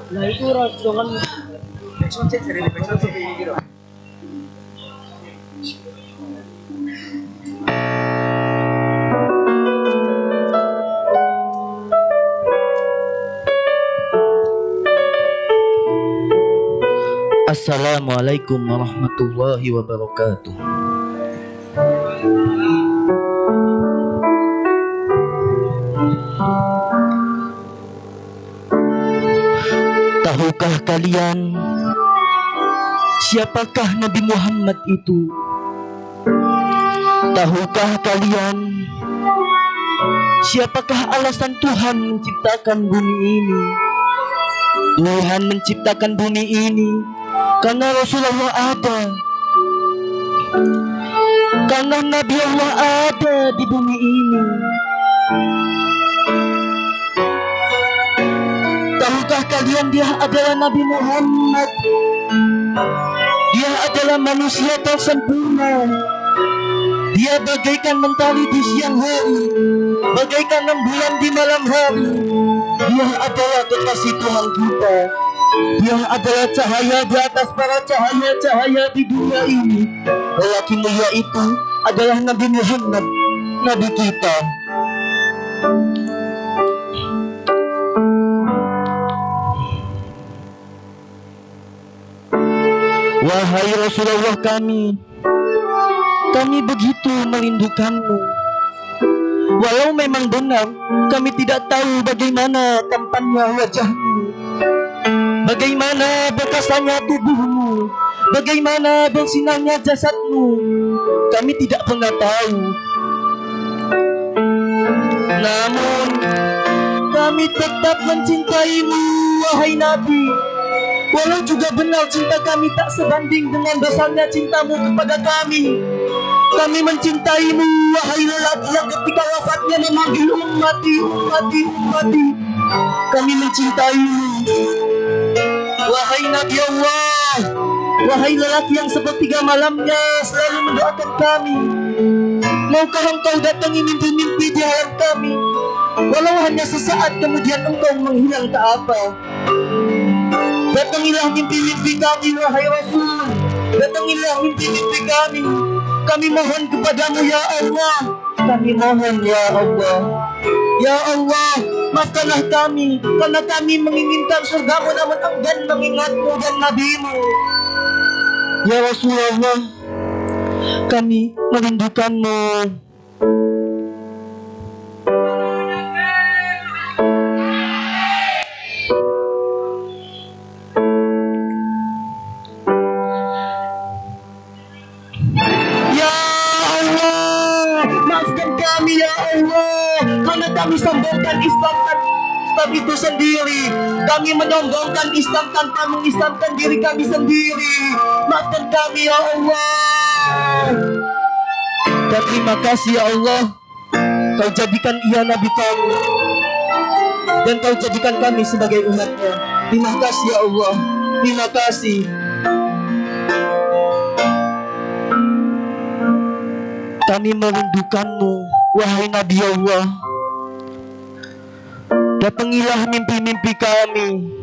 Nah itu dengan Assalamualaikum warahmatullahi wabarakatuh. Tahukah kalian siapakah Nabi Muhammad itu? Tahukah kalian siapakah alasan Tuhan menciptakan bumi ini? Tuhan menciptakan bumi ini karena Rasulullah ada, karena Nabi Allah ada di bumi ini. Tahukah kalian dia adalah Nabi Muhammad? Dia adalah manusia tersempurna. Dia bagaikan mentari di siang hari, bagaikan rembulan di malam hari. Dia adalah kekasih Tuhan kita. Dia adalah cahaya di atas para cahaya-cahaya di dunia ini. Lelaki mulia itu adalah Nabi Muhammad, Nabi kita. Wahai Rasulullah kami begitu merindukanmu. Walau memang benar kami tidak tahu bagaimana tampannya wajahmu, bagaimana berkasanya tubuhmu, bagaimana bersinarnya jasadmu. Kami tidak pernah tahu. Namun kami tetap mencintaimu, wahai Nabi. Walau juga benar cinta kami tak sebanding dengan besarnya cintamu kepada kami. Kami mencintaimu, wahai lelaki yang ketika wafatnya memanggil ummati, ummati, ummati. Kami mencintaimu, wahai Nabi Allah. Wahai lelaki yang sepertiga malamnya selalu mendoakan kami. Maukah engkau datangi mimpi-mimpi di hayat kami, walau hanya sesaat kemudian engkau menghilang tak apa. Datangilah mimpi-mimpi kami, wahai Rasul. Datangilah mimpi-mimpi kami. Kami mohon kepadamu, ya Allah. Kami mohon, ya Allah. Ya Allah, maafkanlah kami, karena kami menginginkan surgamu namun enggan mengingatmu dan nabimu. Ya Rasulullah, kami merindukanmu. Karena kami sombongkan Islam itu sendiri. Kami menyombongkan Islam tanpa mengislamkan diri kami sendiri. Maafkan kami, ya Allah. Dan terima kasih, ya Allah. Kau jadikan ia Nabi kami, dan kau jadikan kami sebagai umatnya. Terima kasih, ya Allah. Terima kasih. Kami merindukanmu, wahai Nabi Allah. Datangilah mimpi-mimpi kami.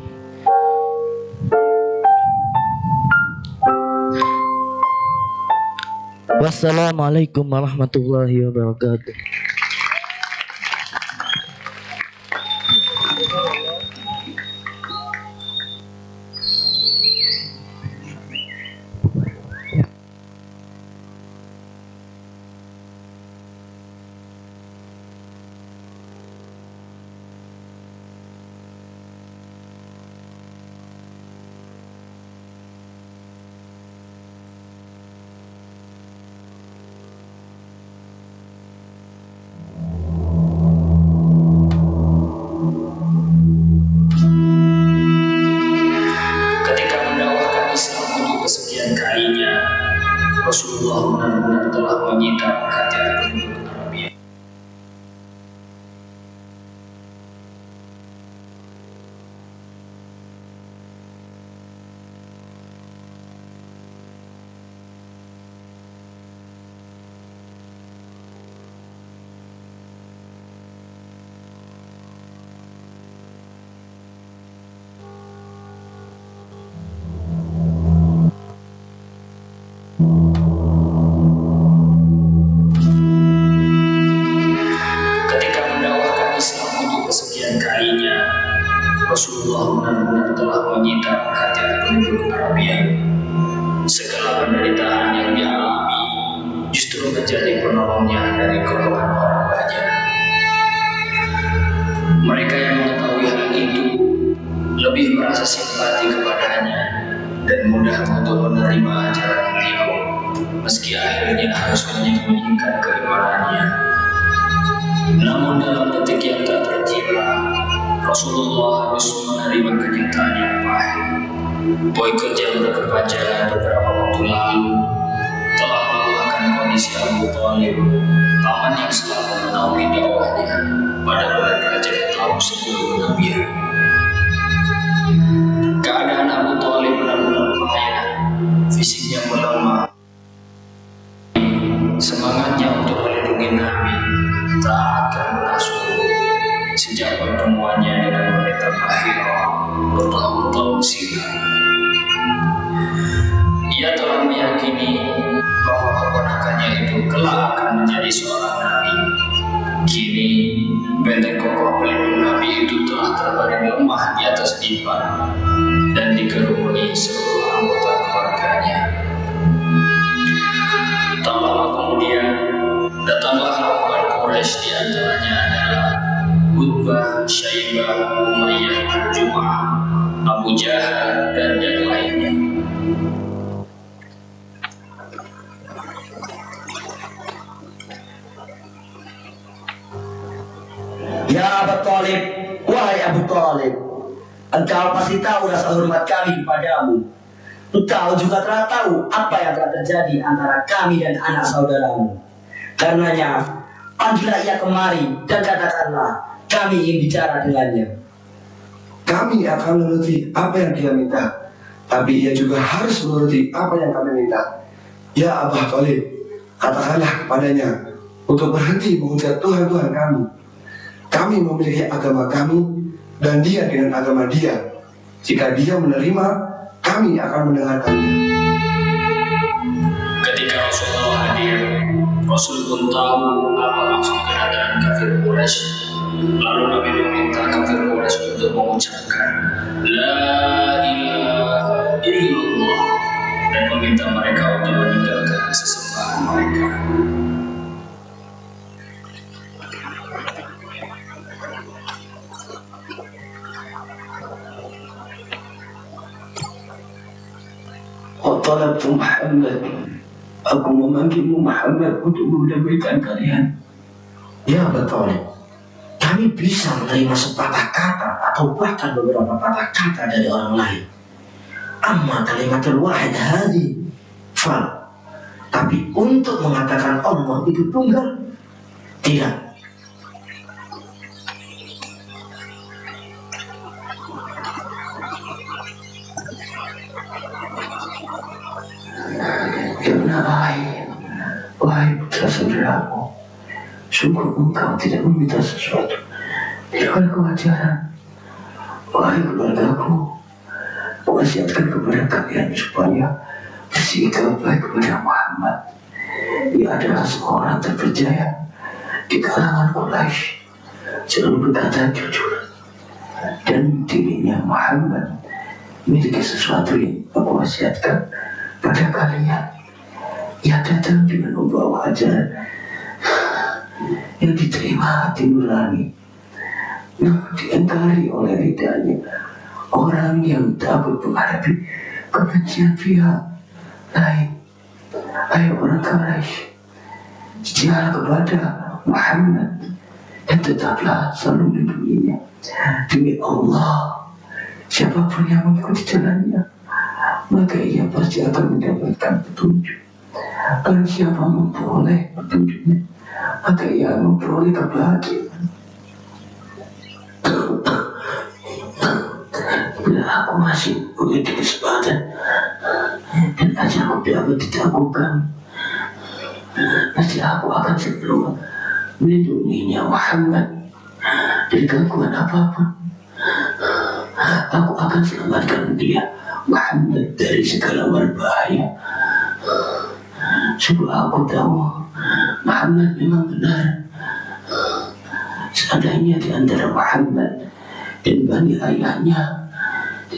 Wassalamualaikum warahmatullahi wabarakatuh. Rasulullah benar-benar telah menyita perhatian penuh Nabi. Rasulullah benar-benar telah menyita perhatian penduduk Arabia. Segala penderitaan yang dialami justru menjadi penolongnya dari golongan orang banyak. Mereka yang mengetahui hal itu lebih merasa simpati kepadanya dan mudah untuk menerima ajaran beliau, meski akhirnya harus menyembunyikan keimanannya. Namun dalam detik yang tak terkira, Rasulullah harus menerima kenyataan yang pahit. Boykot yang berkepanjangan beberapa waktu lalu telah melemahkan kondisi Abu Thalib, paman yang selalu menaungi dakwahnya pada bulan Rajab tahun sebelum kenabian. Keadaan Abu Thalib benar-benar payah, fisiknya melemah. Semangatnya untuk melindungi Nabi tak akan pernah surut sejak pertemuannya dengan wanita Bahirah bertahun-tahun silam. Ia telah meyakini bahwa keponakannya itu kelak akan menjadi seorang nabi. Kini benteng kokoh pelindung Nabi itu telah terbaring lemah di atas dipan dan dikerumuni seluruh anggota keluarganya. Tak lama kemudian datanglah rombongan Quraisy, di antaranya adalah Utbah, Syaibah, Umayyah, Jum'ah, Abu Jahal, dan yang lainnya. Ya Abu Thalib, wahai Abu Thalib, engkau pasti tahu rasa hormat kami kepadamu. Engkau juga telah tahu apa yang telah terjadi antara kami dan anak saudaramu. Karenanya, panggillah ia kemari dan katakanlah, kami ingin bicara dengannya. Kami akan menuruti apa yang dia minta, tapi ia juga harus menuruti apa yang kami minta. Ya Abu Thalib, katakanlah kepadanya untuk berhenti menghujat Tuhan-Tuhan kami. Kami memiliki agama kami dan dia dengan agama dia. Jika dia menerima, kami akan mendengarkannya. Ketika Rasulullah hadir, Rasul pun tahu apa maksud kedatangan kafir Quraisy. Lalu Nabi meminta kafir Quraisy untuk mengucapkan La ilaha illallah dan meminta mereka untuk meninggalkan sesembahan mereka. Talabtu Muhammad, aku memanggilmu Muhammad untuk mendamaikan kalian. Ya betul. Kami bisa menerima sepatah kata atau bahkan beberapa patah kata dari orang lain. Amma kalimatul wahid hadi fal. Tapi untuk mengatakan Allah itu tunggal, tidak. Karena wahai putra saudaraku, sungguh engkau tidak meminta sesuatu di luar kewajaran. Wahai keluargaku, wasiatkan kepada kalian supaya bersikap baik kepada Muhammad. Ia adalah seorang terpercaya di kalangan Quraisy, selalu berkata jujur, dan dirinya Muhammad memiliki sesuatu yang aku wasiatkan pada kalian. Ia datang dengan membawa ajaran yang diterima hati nurani, namun diingkari oleh lidahnya orang yang takut menghadapi kebencian pihak lain. Hai orang Quraisy, setialah kepada Muhammad dan tetaplah selalu melindunginya. Demi Allah, siapapun yang mengikuti jalannya, maka ia pasti akan mendapatkan petunjuk. Dan siapa memperoleh petunjuknya, maka ia memperoleh kebahagiaan. Bila aku masih memiliki kesempatan dan ajarku dapat ditaklukkan, pasti aku akan selalu melindunginya Muhammad dari gangguan apapun. Aku akan selamatkan dia Muhammad dari segala berbahaya. Sungguh aku tahu Muhammad memang benar. Seandainya di antara Muhammad dan bani ayahnya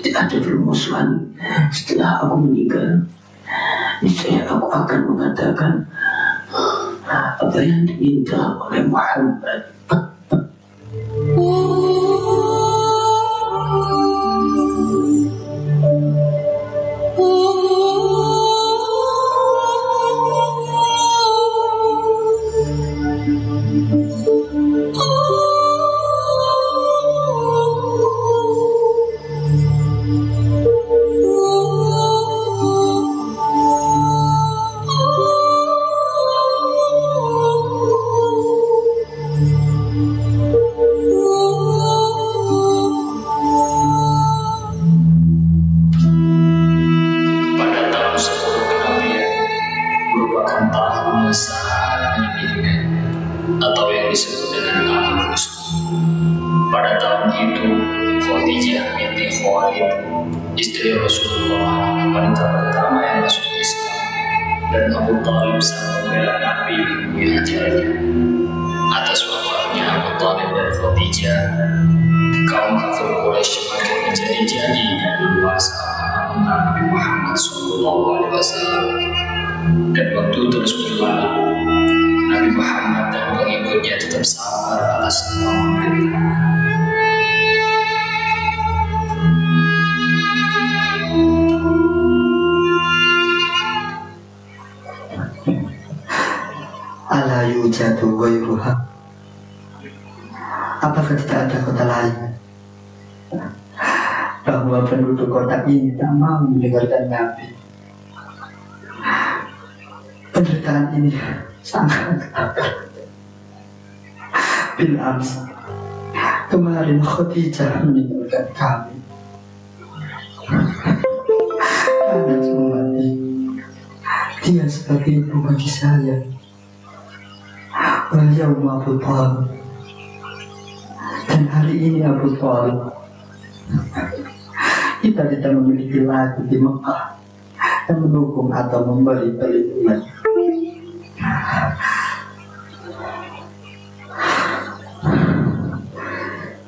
tidak ada permusuhan setelah aku meninggal. Niscaya aku akan mengatakan apa yang diminta oleh Muhammad. Pada tahun 10 kenabian merupakan tahun yang sangat menyedihkan atau yang disebut dengan Amul Rusul. Pada tahun itu, Khadijah binti Khuwailid, istri Rasulullah, wanita pertama yang masuk Islam, dan Abu Thalib sang pembela Nabi dihajarnya. Atas wafatnya Abu Thalib dan Khadijah, kaum kafir Quraisy makin menjadi-jadi dan leluasa Nabi Muhammad SAW. Dan waktu terus berlalu, Nabi Muhammad dan pengikutnya tetap sabar atas semua pemerintahan. Ala yujadu ghairuha. Apakah tidak ada kota lain bahwa penduduk kota ini tak mau mendengarkan Nabi? Penderitaan ini sangat berat. Bil ams, kemarin Khadijah meninggalkan kami karena mati. Dia sebagai ibu bagi saya. Beliau Abu Thalib, dan hari ini Abu Thalib kita tidak memiliki lagi di Mekah yang mendukung atau memberi perlindungan.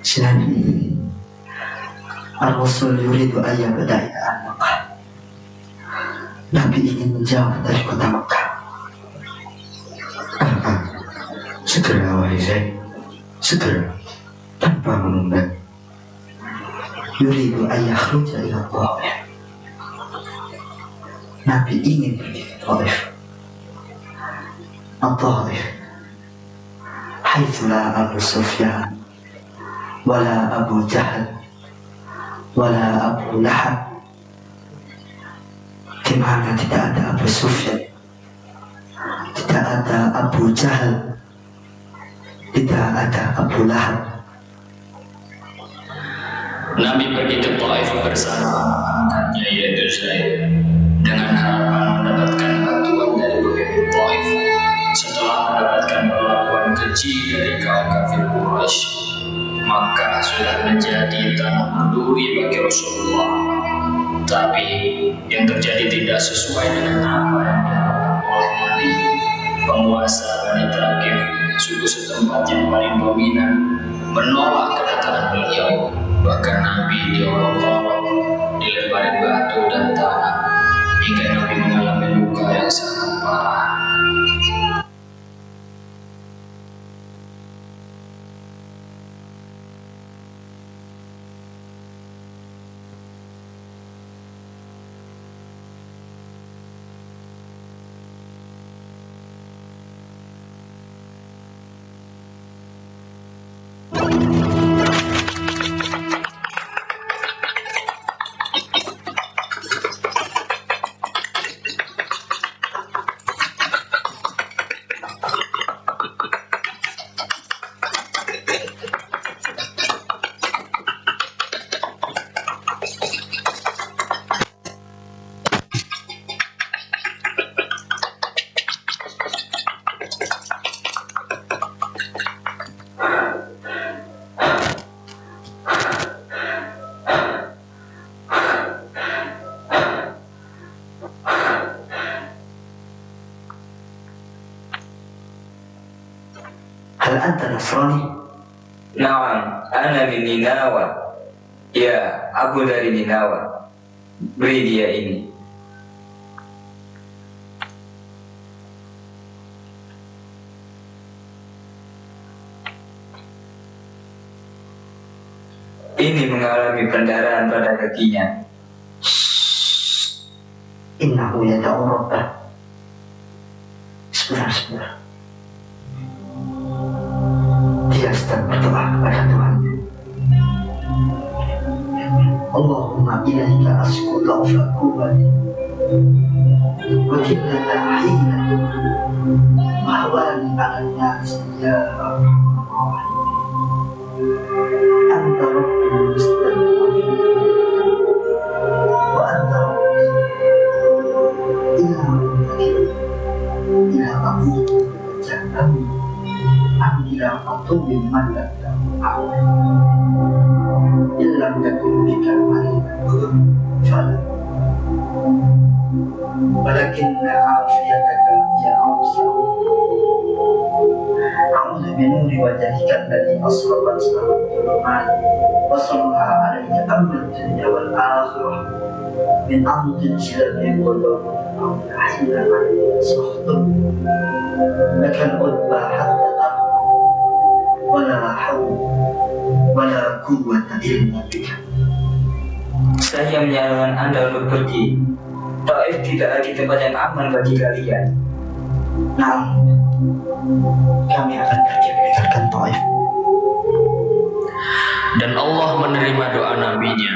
Sinani Ar-Rasul yuridu ayya badai'an Mekah. Nabi ingin menjauh dari kota Mekah. Segera wahai Zaid, segera, tanpa menunda. Yuridu ayyakhruja ila Taif. Nabi ingin pergi ke Taif. At-Taif haitsu la Abu Sufyan wala Abu Jahal wala Abu Lahab, di mana tidak ada Abu Sufyan, tidak ada Abu Jahal, tidak ada Abu Lahab. Nabi pergi ke Taif bersama angkatnya yaitu Zaid dengan harapan mendapatkan bantuan dari pemimpin Taif. Setelah mendapatkan perlakuan keji dari kaum kafir Quraisy, maka sudah menjadi tanah berduri bagi Rasulullah. Tapi yang terjadi tidak sesuai dengan apa yang diharapkan oleh Nabi. Penguasa Bani Thaqif, suku setempat yang paling dominan, menolak kedatangan beliau. Bahkan Nabi diolok-olok, dilempari batu dan tanah, hingga Nabi mengalami luka yang sangat parah. Hal anta Nasrani? Naam, ana min Ninawa. Ya, aku dari Ninawa. Beri dia ini. Ini mengalami pendarahan pada kakinya. Innahu yada'u rabbah. Sebentar. Dia sedang berdoa kepada Tuhannya. Allahumma ilaika asku dha'fa quwwati wa qillata hilati wa hawani 'ala an-nas ya Rabbal alamin. Anta rabbul mustaqim wa anta ila aku jangan ambil aku bimana ilam yakun bika fala walakinna afiyataka ya awsa a'udzu binuri wajhika alladhi asrabat salamat wa sallallahu alaihi amrul dunya wal akhirah min amdin silati qadam ahilana sahtum lakan udba hatta wala hawla wala quwwata illa bika. Saya menyarankan Anda untuk pergi. Taif tidak ada tempat yang aman bagi kalian. Nah, kami akan pergi meninggalkan Taif. Dan Allah menerima doa nabinya.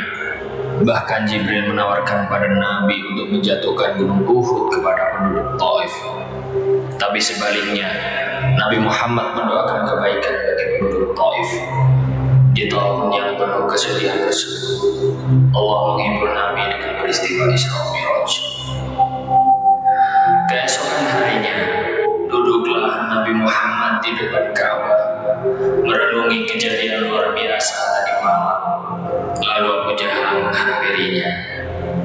Bahkan Jibril menawarkan pada Nabi untuk menjatuhkan gunung Uhud kepada penduduk Taif. Tapi sebaliknya, Nabi Muhammad mendoakan kebaikan bagi penduduk Taif. Di tahun yang penuh kesedihan tersebut, Allah menghibur Nabi dengan peristiwa Isra Mi'raj. Keesokan harinya, duduklah Nabi Muhammad di depan Ka'bah, merenungi kejadian luar biasa tadi malam. Lalu Abu Jahal menghampirinya,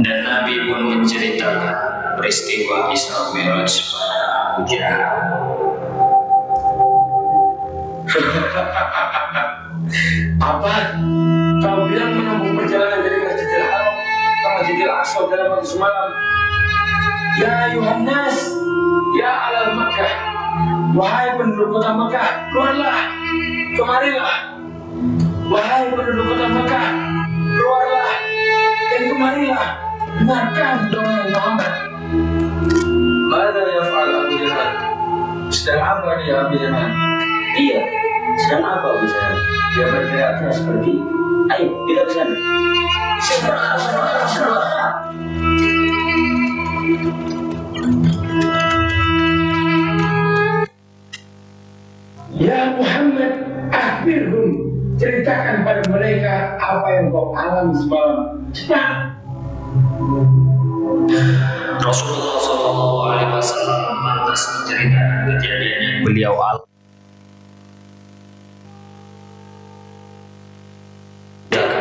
dan Nabi pun menceritakan peristiwa Isra Mi'raj pada Abu Jahal. Apa? Kau bilang menempuh perjalanan dari Masjidil Haram ke Masjidil Aqsa dalam waktu semalam. Ya Yohanes, ya alal Makkah, wahai penduduk kota Makkah, keluarlah, kemarilah. Wahai penduduk kota Makkah, keluarlah dan kemarilah. Dengarkan doa Muhammad. Mada yaf'al Abu Jahal? Sedang apa dia Abu Jahal? Iya, sedang apa Abu Jahal? Dia bergerak seperti, ayo kita ke sana. Ya Muhammad, akhirhum, ceritakan pada mereka apa yang kau alami semalam. Cepat. Rasulullah SAW lantas menceritakan kejadian yang beliau alami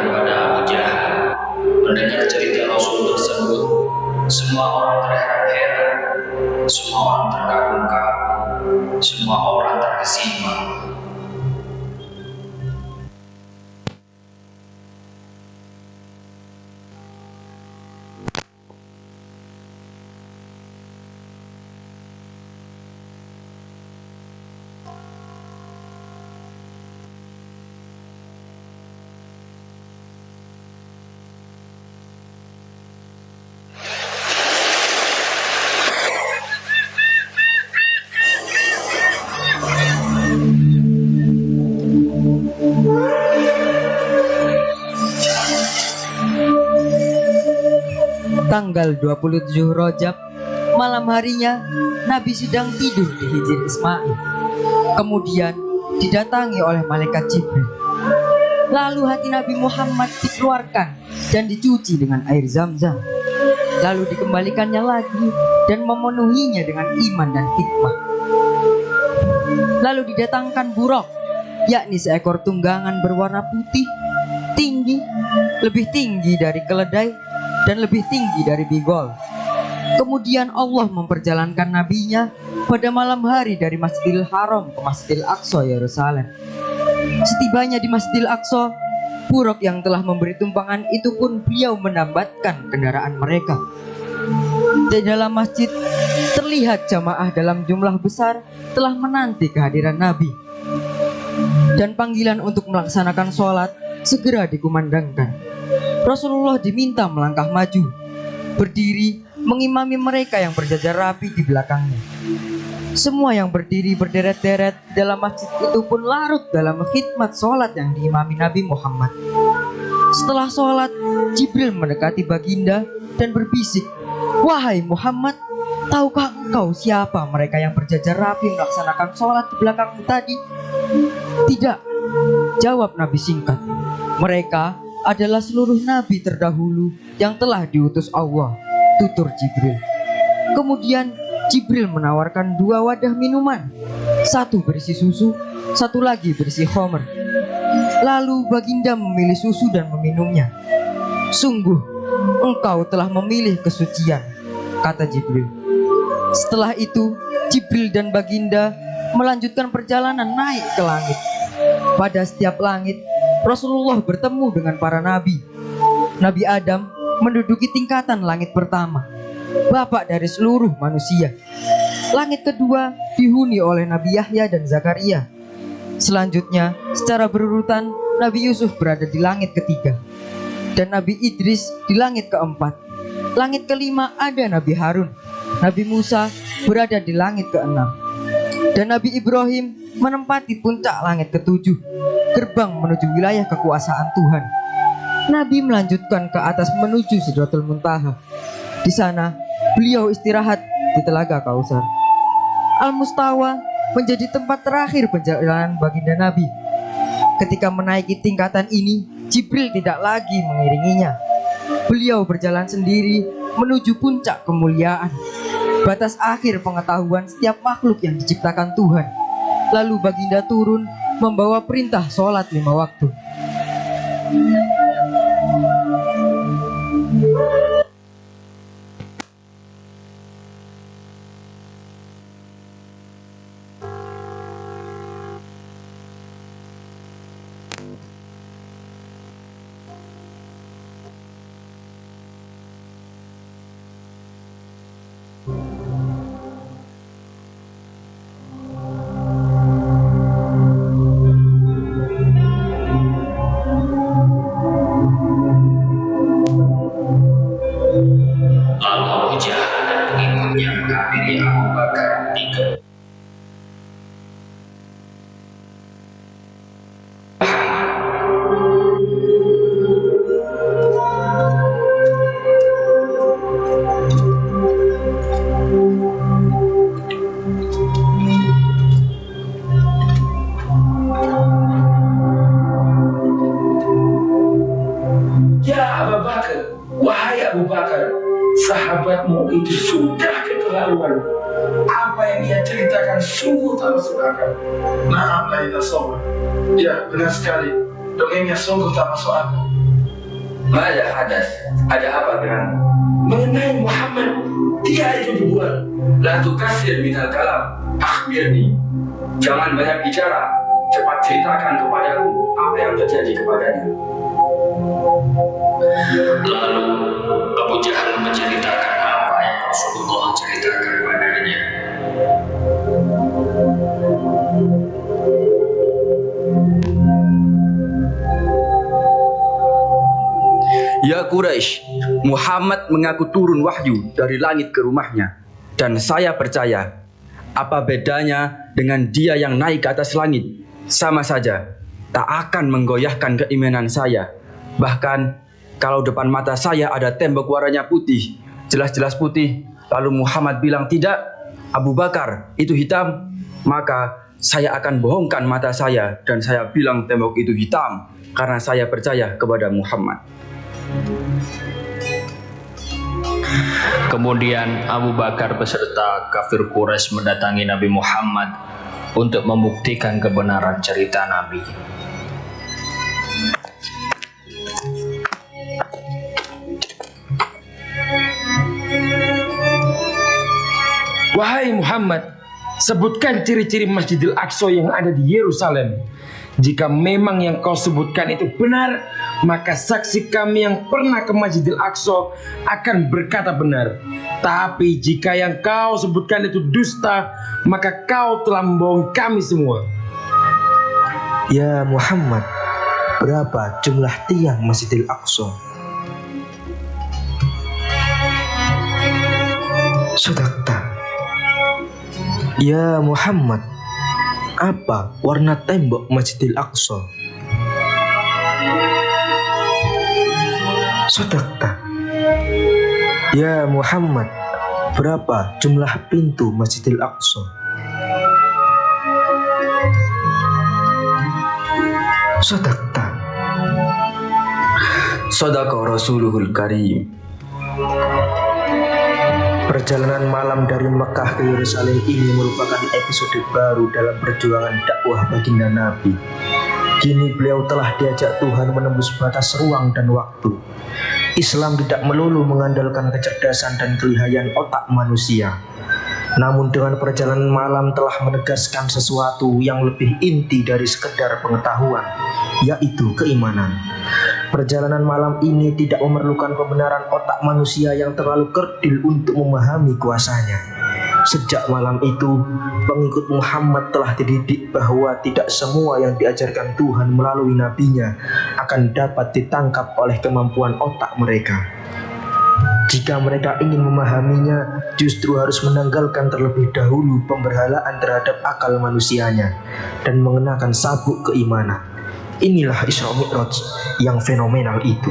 kepada Abu Jahal. Mendengar cerita Rasul tersebut, semua orang terheran-heran, semua orang terkagum-kagum, semua orang terkesima. Tanggal 27 Rajab, malam harinya Nabi sedang tidur di Hijr Ismail. Kemudian didatangi oleh malaikat Jibril. Lalu hati Nabi Muhammad dikeluarkan dan dicuci dengan air Zam-Zam. Lalu dikembalikannya lagi dan memenuhinya dengan iman dan hikmah. Lalu didatangkan buraq, yakni seekor tunggangan berwarna putih, tinggi, lebih tinggi dari keledai dan lebih tinggi dari bigol. Kemudian Allah memperjalankan nabinya pada malam hari dari Masjidil Haram ke Masjidil Aqsa Yerusalem. Setibanya di Masjidil Aqsa, Buruk yang telah memberi tumpangan itu pun beliau menambatkan kendaraan mereka. Di dalam masjid terlihat jamaah dalam jumlah besar telah menanti kehadiran Nabi. Dan panggilan untuk melaksanakan sholat segera dikumandangkan. Rasulullah diminta melangkah maju, berdiri mengimami mereka yang berjajar rapi di belakangnya. Semua yang berdiri berderet-deret dalam masjid itu pun larut dalam khidmat sholat yang diimami Nabi Muhammad. Setelah sholat, Jibril mendekati baginda dan berbisik, "Wahai Muhammad, tahukah engkau siapa mereka yang berjajar rapi melaksanakan sholat di belakangmu tadi?" "Tidak," jawab Nabi singkat. "Mereka adalah seluruh nabi terdahulu yang telah diutus Allah," tutur Jibril. Kemudian Jibril menawarkan 2 wadah minuman, satu berisi susu, satu lagi berisi khamr. Lalu baginda memilih susu dan meminumnya. "Sungguh, engkau telah memilih kesucian," kata Jibril. Setelah itu, Jibril dan baginda melanjutkan perjalanan naik ke langit. Pada setiap langit, Rasulullah bertemu dengan para nabi. Nabi Adam menduduki tingkatan langit pertama, bapak dari seluruh manusia. Langit kedua dihuni oleh Nabi Yahya dan Zakaria. Selanjutnya, secara berurutan, Nabi Yusuf berada di langit ketiga, dan Nabi Idris di langit keempat. Langit kelima ada Nabi Harun. Nabi Musa berada di langit keenam, dan Nabi Ibrahim menempati puncak langit ketujuh, gerbang menuju wilayah kekuasaan Tuhan. Nabi melanjutkan ke atas menuju Sidratul Muntaha. Di sana beliau istirahat di Telaga Kausar. Al-Mustawa menjadi tempat terakhir perjalanan baginda Nabi. Ketika menaiki tingkatan ini, Jibril tidak lagi mengiringinya. Beliau berjalan sendiri menuju puncak kemuliaan, batas akhir pengetahuan setiap makhluk yang diciptakan Tuhan. Lalu baginda turun membawa perintah sholat 5 waktu. Lalu Abu Jahal dan pengikutnya menghampiri Abu Bakar di "Ya Abu Bakar, wahai Abu Bakar, sahabatmu itu sudah keterlaluan. Apa yang ia ceritakan sungguh tak masuk akal." "Naam Aida Sobat, ya benar sekali, dongengnya sungguh tak masuk akal." Mada hadas, ada apa gerangan? "Mengenai Muhammad, dia itu dibuat." La tukasir minal kalam, akhbirni. Jangan banyak bicara, cepat ceritakan kepadaku apa yang terjadi kepadanya. Lalu Abu Jahal menceritakan apa yang Rasulullah ceritakan padanya. "Ya Quraisy, Muhammad mengaku turun wahyu dari langit ke rumahnya, dan saya percaya. Apa bedanya dengan dia yang naik ke atas langit? Sama saja, tak akan menggoyahkan keimanan saya. Bahkan kalau depan mata saya ada tembok warnanya putih, jelas-jelas putih, lalu Muhammad bilang tidak, Abu Bakar itu hitam, maka saya akan bohongkan mata saya dan saya bilang tembok itu hitam karena saya percaya kepada Muhammad." Kemudian Abu Bakar beserta kafir Quraisy mendatangi Nabi Muhammad untuk membuktikan kebenaran cerita Nabi. "Wahai Muhammad, sebutkan ciri-ciri Masjidil Aqsa yang ada di Yerusalem. Jika memang yang kau sebutkan itu benar, maka saksi kami yang pernah ke Masjidil Aqsa akan berkata benar. Tapi jika yang kau sebutkan itu dusta, maka kau telah membohongi kami semua. Ya Muhammad, berapa jumlah tiang Masjidil Aqsa? Sodakta. Ya Muhammad, apa warna tembok Masjidil Aqsa? Sodakta. Ya Muhammad, berapa jumlah pintu Masjidil Aqsa? Sodakta. Sadaqa Rasuluhul Karim. Perjalanan malam dari Mekah ke Yerusalem ini merupakan episode baru dalam perjuangan dakwah baginda Nabi. Kini beliau telah diajak Tuhan menembus batas ruang dan waktu. Islam tidak melulu mengandalkan kecerdasan dan kelihayan otak manusia. Namun dengan perjalanan malam telah menegaskan sesuatu yang lebih inti dari sekedar pengetahuan, yaitu keimanan. Perjalanan malam ini tidak memerlukan pembenaran otak manusia yang terlalu kerdil untuk memahami kuasanya. Sejak malam itu, pengikut Muhammad telah dididik bahwa tidak semua yang diajarkan Tuhan melalui nabinya akan dapat ditangkap oleh kemampuan otak mereka. Jika mereka ingin memahaminya, justru harus menanggalkan terlebih dahulu pemberhalaan terhadap akal manusianya dan mengenakan sabuk keimanan. Inilah Isra Mi'raj yang fenomenal itu.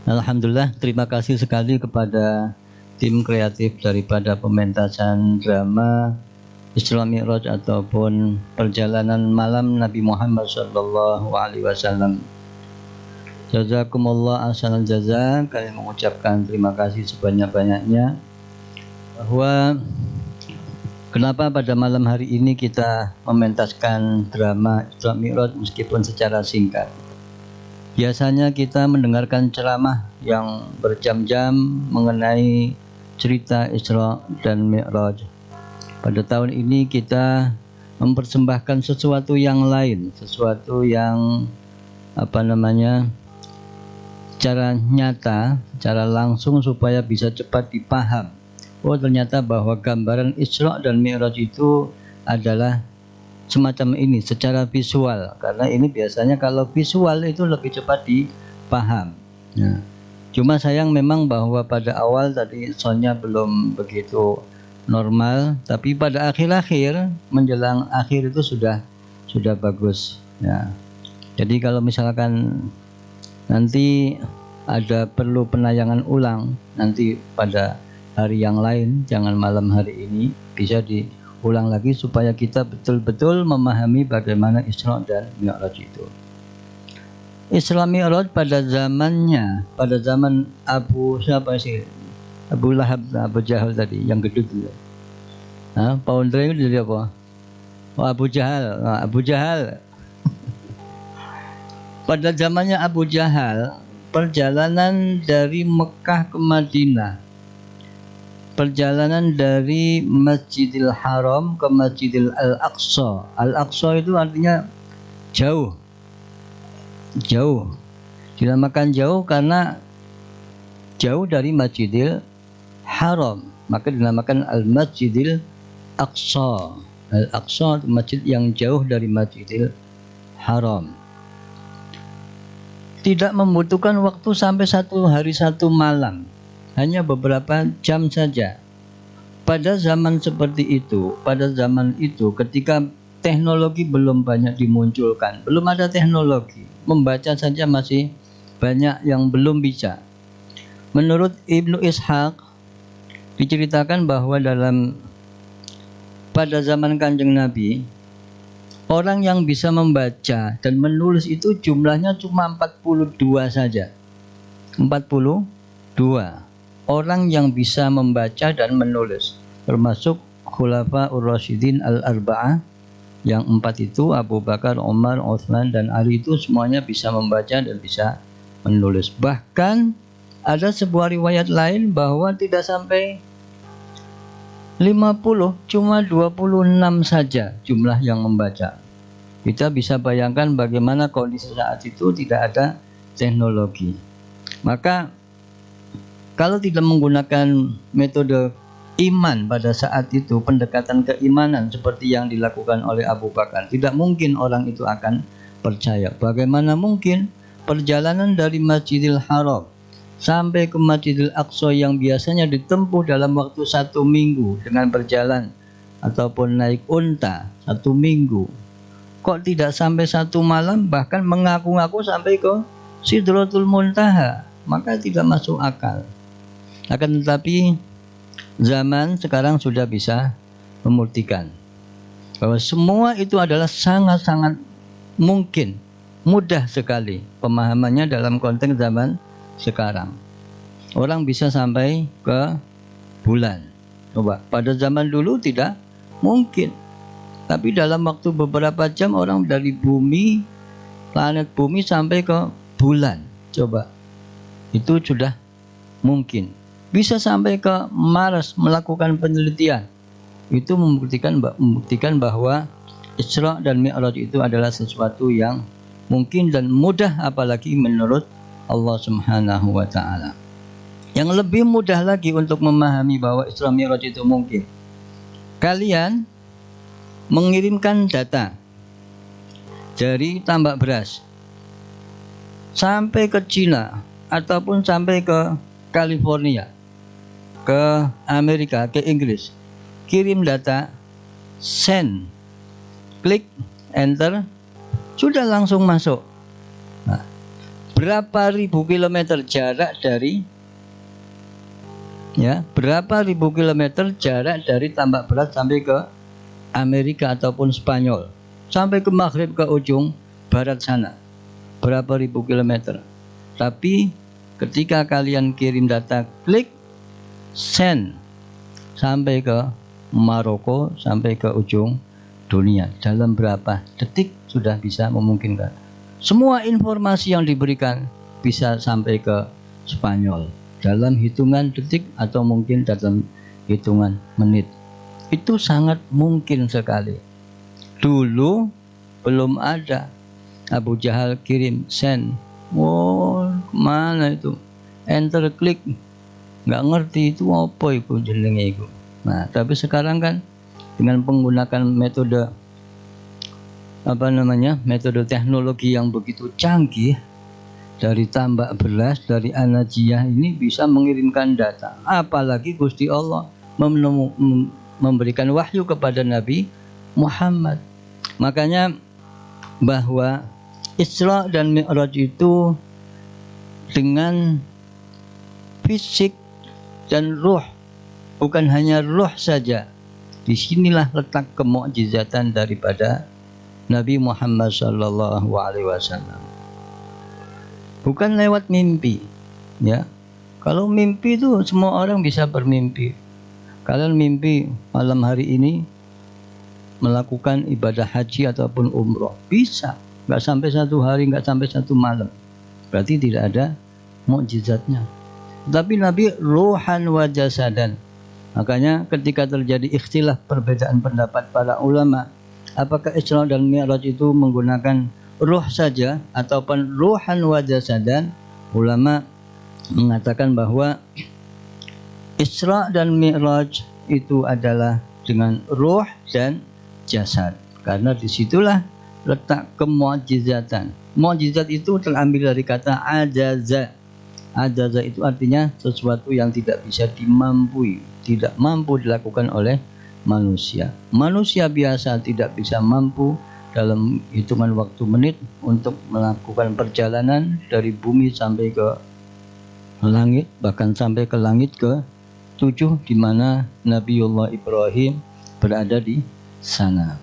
Alhamdulillah, terima kasih sekali kepada tim kreatif daripada pementasan drama Isra Mi'raj ataupun perjalanan malam Nabi Muhammad SAW. Jazakumullah ahsanal jaza. Kami mengucapkan terima kasih sebanyak-banyaknya bahwa kenapa pada malam hari ini kita mementaskan drama Isra Mi'raj meskipun secara singkat. Biasanya kita mendengarkan ceramah yang berjam-jam mengenai cerita Isra dan Mi'raj. Pada tahun ini kita mempersembahkan sesuatu yang lain, sesuatu yang secara nyata, secara langsung supaya bisa cepat dipaham. Oh, ternyata bahwa gambaran Isra dan Mi'raj itu adalah semacam ini secara visual, karena ini biasanya kalau visual itu lebih cepat dipaham. Nah, cuma sayang memang bahwa pada awal tadi soundnya belum begitu normal, tapi pada akhir-akhir menjelang akhir itu sudah bagus. Ya. Jadi kalau misalkan nanti ada perlu penayangan ulang nanti pada hari yang lain, jangan malam hari ini, bisa diulang lagi supaya kita betul-betul memahami bagaimana Isra dan Mi'raj itu. Isra Mi'raj pada zamannya, pada zaman Abu Lahab, Abu Jahal tadi, yang gedut itu. Pak Andre itu jadi apa? Oh, Abu Jahal. Nah, Abu Jahal. Pada zamannya Abu Jahal, perjalanan dari Mekah ke Madinah perjalanan dari Masjidil Haram ke Masjidil Al-Aqsa. Al-Aqsa itu artinya jauh. Jauh. Dinamakan jauh karena jauh dari Masjidil Haram, maka dinamakan Al-Masjidil Aqsa. Al-Aqsa masjid yang jauh dari Masjidil Haram. Tidak membutuhkan waktu sampai 1 hari 1 malam. Hanya beberapa jam saja. Pada zaman seperti itu, pada zaman itu ketika teknologi belum banyak dimunculkan, belum ada teknologi, membaca saja masih banyak yang belum bisa. Menurut Ibnu Ishaq diceritakan bahwa pada zaman Kanjeng Nabi, orang yang bisa membaca dan menulis itu jumlahnya cuma 42 saja. 42 orang yang bisa membaca dan menulis, termasuk Khulafaur Rasyidin Al-Arba'ah, yang 4 itu Abu Bakar, Umar, Utsman dan Ali, itu semuanya bisa membaca dan bisa menulis. Bahkan ada sebuah riwayat lain bahwa tidak sampai 50, cuma 26 saja jumlah yang membaca. Kita bisa bayangkan bagaimana kondisi saat itu, tidak ada teknologi. Maka kalau tidak menggunakan metode iman pada saat itu, pendekatan keimanan seperti yang dilakukan oleh Abu Bakar, tidak mungkin orang itu akan percaya. Bagaimana mungkin perjalanan dari Masjidil Haram sampai ke Masjidil Aqsa yang biasanya ditempuh dalam waktu 1 minggu dengan berjalan ataupun naik unta 1 minggu, kok tidak sampai 1 malam, bahkan mengaku-ngaku sampai ke Sidratul Muntaha? Maka tidak masuk akal. Akan tetapi zaman sekarang sudah bisa membuktikan bahwa semua itu adalah sangat-sangat mungkin, mudah sekali pemahamannya dalam konteks zaman sekarang. Orang bisa sampai ke bulan. Coba, pada zaman dulu tidak mungkin. Tapi dalam waktu beberapa jam orang dari bumi, planet bumi sampai ke bulan. Coba, itu sudah mungkin. Bisa sampai ke Mars melakukan penelitian. Itu membuktikan bahwa Isra dan Mi'raj itu adalah sesuatu yang mungkin dan mudah, apalagi menurut Allah Subhanahu wa ta'ala. Yang lebih mudah lagi untuk memahami bahwa Isra Mi'raj itu mungkin, kalian mengirimkan data dari tambak beras sampai ke Cina ataupun sampai ke California, ke Amerika, ke Inggris. Kirim data, send, klik, enter, sudah langsung masuk. Nah, berapa ribu kilometer jarak dari berapa ribu kilometer jarak dari tambak beras sampai ke Amerika ataupun Spanyol, sampai ke Maghrib, ke ujung barat sana, berapa ribu kilometer. Tapi ketika kalian kirim data, klik, send, sampai ke Maroko, sampai ke ujung dunia, dalam berapa detik sudah bisa memungkinkan. Semua informasi yang diberikan bisa sampai ke Spanyol dalam hitungan detik atau mungkin dalam hitungan menit. Itu sangat mungkin sekali. Dulu belum ada. Abu Jahal kirim, send, mana itu, enter, klik, nggak ngerti itu apa itu jenenge itu. Nah, tapi sekarang kan dengan menggunakan metode metode teknologi yang begitu canggih, dari tambak beras, dari An-Najiyah ini bisa mengirimkan data. Apalagi Gusti Allah memberikan wahyu kepada Nabi Muhammad. Makanya bahwa Isra dan Mi'raj itu dengan fisik dan ruh, bukan hanya ruh saja. Disinilah letak kemukjizatan daripada Nabi Muhammad SAW. Bukan lewat mimpi, ya. Kalau mimpi itu semua orang bisa bermimpi. Kalian mimpi malam hari ini melakukan ibadah haji ataupun umroh, bisa. Nggak sampai 1 hari, nggak sampai 1 malam. Berarti tidak ada mukjizatnya. Tapi Nabi ruhan wa jasadan, Makanya ketika terjadi ikhtilaf perbedaan pendapat para ulama, apakah Isra dan Mi'raj itu menggunakan ruh saja ataupun ruhan wa jasadan, ulama mengatakan bahwa Isra dan Mi'raj itu adalah dengan ruh dan jasad, karena disitulah letak kemu'jizatan. Mu'jizat itu terambil dari kata ajaza. Ajaza itu artinya sesuatu yang tidak bisa dimampui, tidak mampu dilakukan oleh manusia. Manusia biasa tidak bisa mampu dalam hitungan waktu menit untuk melakukan perjalanan dari bumi sampai ke langit, bahkan sampai ke langit ke-7 di mana Nabiullah Ibrahim berada di sana.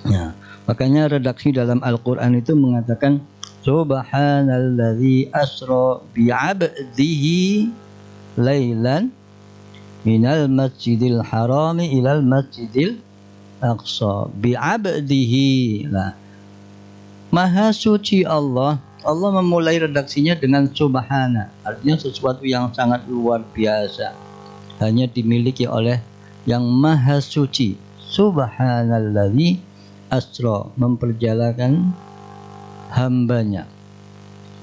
Ya, makanya redaksi dalam Al-Quran itu mengatakan Subhanalladzi asra bi'abdihi laylan minal masjidil harami ilal masjidil aqsa bi'abdihi. Nah, Maha suci Allah. Allah memulai redaksinya dengan subhana, artinya sesuatu yang sangat luar biasa, hanya dimiliki oleh yang maha suci. Subhanalladzi asra, memperjalankan hambanya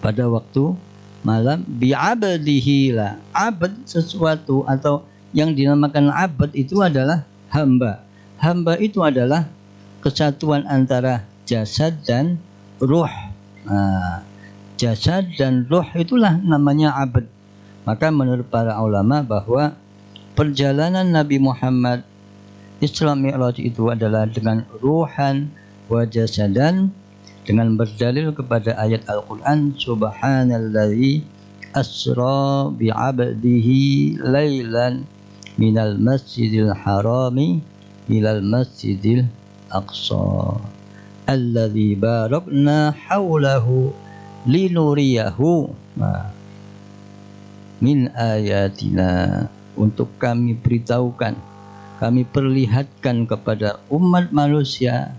pada waktu malam bi'abdihi. Lah, abad sesuatu atau yang dinamakan abad itu adalah hamba. Hamba itu adalah kesatuan antara jasad dan ruh. Nah, jasad dan ruh itulah namanya abad. Maka menurut para ulama bahwa perjalanan Nabi Muhammad Isra Mi'raj itu adalah dengan ruhan wa jasadan, dengan berdalil kepada ayat Al-Quran Subhanalladzi asra bi'abdihi laylan minal masjidil harami ilal masjidil aqsa alladzi barakna hawlahu linuriyahu min ayatina, untuk kami beritahukan, kami perlihatkan kepada umat manusia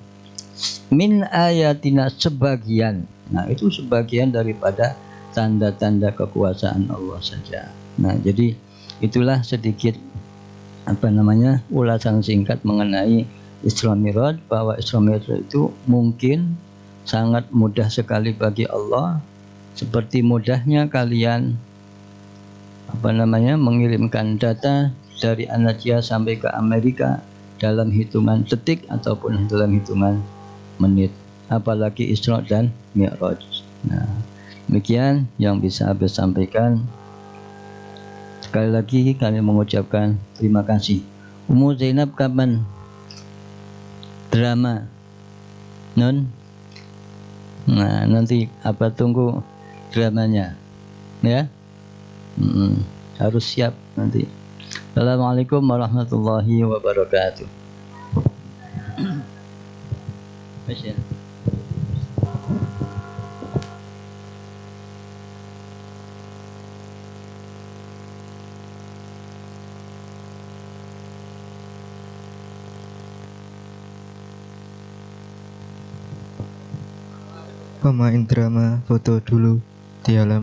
min ayatina, sebagian. Nah, itu sebagian daripada tanda-tanda kekuasaan Allah saja. Nah, jadi itulah sedikit ulasan singkat mengenai Isra Mi'raj, bahwa Isra Mi'raj itu mungkin sangat mudah sekali bagi Allah, seperti mudahnya kalian mengirimkan data dari Anasia sampai ke Amerika dalam hitungan detik ataupun dalam hitungan menit, apalagi Isra dan Mi'raj. Nah, demikian yang bisa saya sampaikan. Sekali lagi kami mengucapkan terima kasih. Ummu Zainab kapan drama? Nun? Nah, nanti tunggu dramanya, ya. Harus siap nanti. Assalamualaikum warahmatullahi wabarakatuh. Masya. Pemain drama foto dulu di halaman